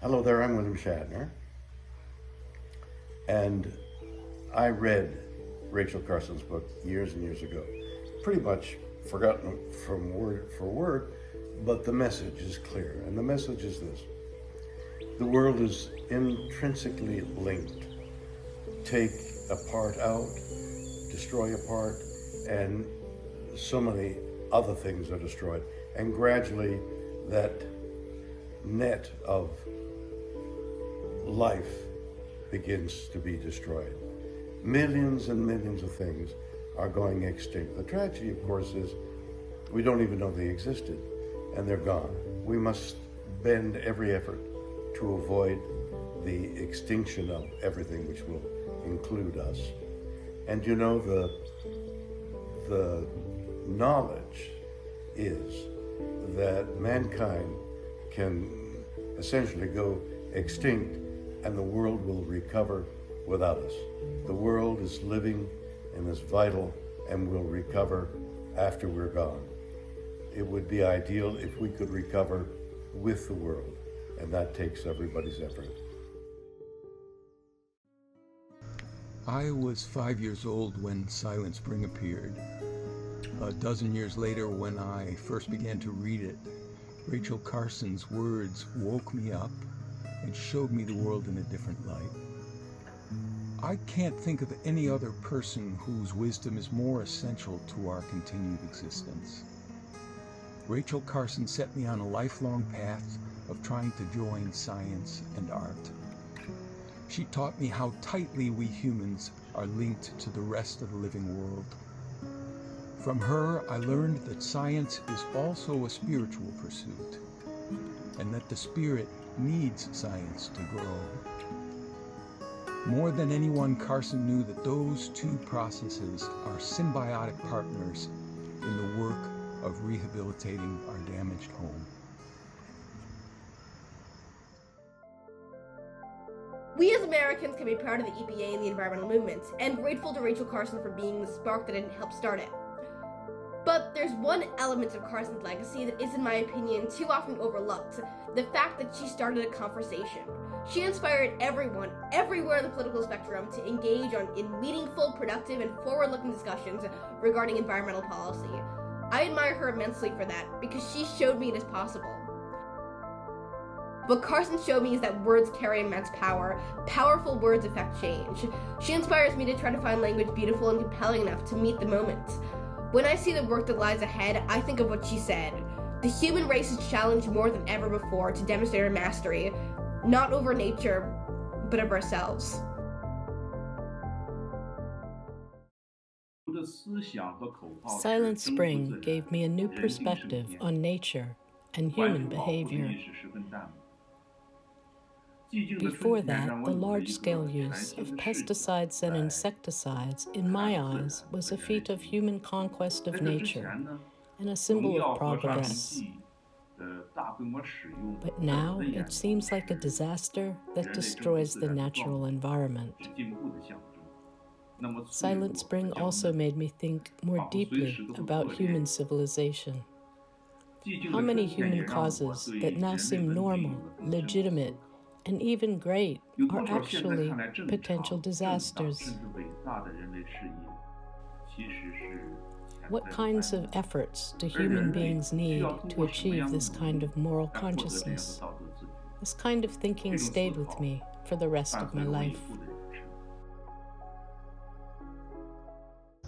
Hello there, I'm William Shatner, and I read Rachel Carson's book years and years ago. Pretty much forgotten from word for word, but the message is clear, and the message is this. The world is intrinsically linked. Take a part out, destroy a part, and so many other things are destroyed. And gradually that net of life begins to be destroyed. Millions and millions of things are going extinct. The tragedy, of course, is we don't even know they existed, and they're gone. We must bend every effort to avoid the extinction of everything, which will include us. And you know, the knowledge is that mankind can essentially go extinct and the world will recover without us. The world is living and is vital and will recover after we're gone. It would be ideal if we could recover with the world, and that takes everybody's effort. I was 5 years old when Silent Spring appeared. A dozen years later, when I first began to read it, Rachel Carson's words woke me up and showed me the world in a different light. I can't think of any other person whose wisdom is more essential to our continued existence. Rachel Carson set me on a lifelong path of trying to join science and art. She taught me how tightly we humans are linked to the rest of the living world. From her, I learned that science is also a spiritual pursuit, and that the spirit needs science to grow. More than anyone, Carson knew that those two processes are symbiotic partners in the work of rehabilitating our damaged home. We as Americans can be proud of the EPA and the environmental movement, and grateful to Rachel Carson for being the spark that helped start it. But there's one element of Carson's legacy that is, in my opinion, too often overlooked: the fact that she started a conversation. She inspired everyone, everywhere in the political spectrum, to engage in meaningful, productive, and forward-looking discussions regarding environmental policy. I admire her immensely for that, because she showed me it is possible. What Carson showed me is that words carry immense power. Powerful words affect change. She inspires me to try to find language beautiful and compelling enough to meet the moment. When I see the work that lies ahead, I think of what she said. The human race is challenged more than ever before to demonstrate our mastery, not over nature, but of ourselves. Silent Spring gave me a new perspective on nature and human behavior. Before that, the large-scale use of pesticides and insecticides, in my eyes, was a feat of human conquest of nature and a symbol of progress. But now it seems like a disaster that destroys the natural environment. Silent Spring also made me think more deeply about human civilization. How many human causes that now seem normal, legitimate, and even great are actually potential disasters? What kinds of efforts do human beings need to achieve this kind of moral consciousness? This kind of thinking stayed with me for the rest of my life.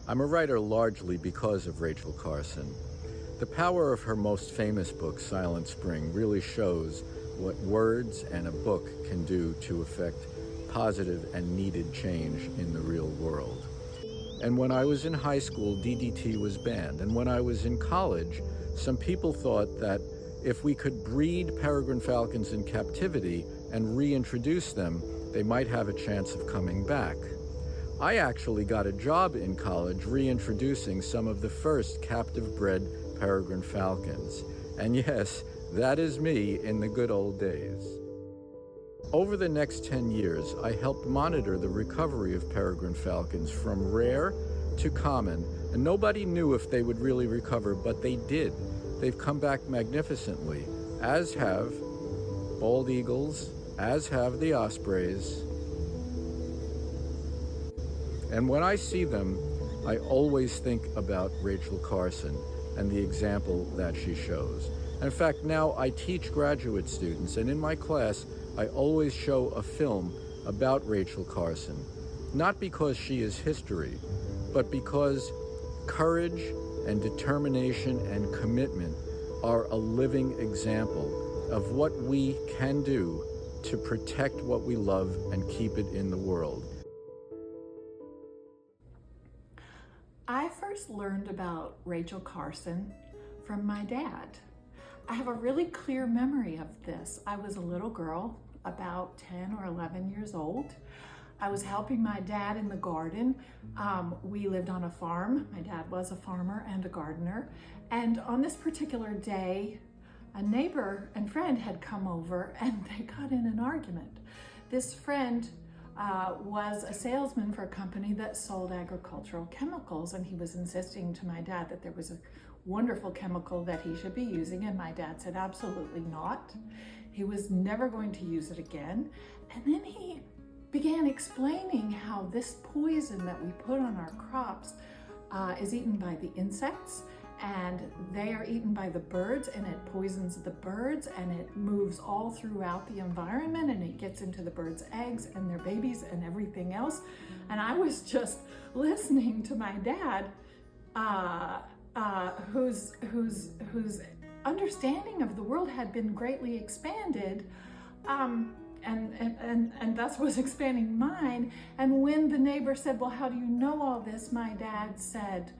I'm a writer largely because of Rachel Carson. The power of her most famous book, Silent Spring, really shows what words and a book can do to effect positive and needed change in the real world. And when I was in high school, DDT was banned. And when I was in college, some people thought that if we could breed peregrine falcons in captivity and reintroduce them, they might have a chance of coming back. I actually got a job in college reintroducing some of the first captive-bred peregrine falcons. And yes, that is me in the good old days. Over the next 10 years, I helped monitor the recovery of peregrine falcons from rare to common, and nobody knew if they would really recover, but they did. They've come back magnificently, as have bald eagles, as have the ospreys. And when I see them, I always think about Rachel Carson and the example that she shows. In fact, now I teach graduate students, and in my class, I always show a film about Rachel Carson, not because she is history, but because courage and determination and commitment are a living example of what we can do to protect what we love and keep it in the world. I first learned about Rachel Carson from my dad. I have a really clear memory of this. I was a little girl, about 10 or 11 years old. I was helping my dad in the garden. We lived on a farm. My dad was a farmer and a gardener. And on this particular day, a neighbor and friend had come over and they got in an argument. This friend was a salesman for a company that sold agricultural chemicals, and he was insisting to my dad that there was a wonderful chemical that he should be using, and my dad said absolutely not. He was never going to use it again. And then he began explaining how this poison that we put on our crops is eaten by the insects, and they are eaten by the birds, and it poisons the birds, and it moves all throughout the environment, and it gets into the birds' eggs and their babies and everything else. And I was just listening to my dad, whose understanding of the world had been greatly expanded, and thus was expanding mine. And when the neighbor said, "Well, how do you know all this?" my dad said,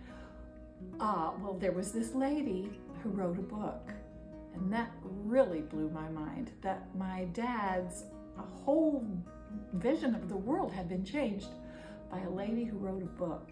well, there was this lady who wrote a book. And that really blew my mind, that my dad's whole vision of the world had been changed by a lady who wrote a book.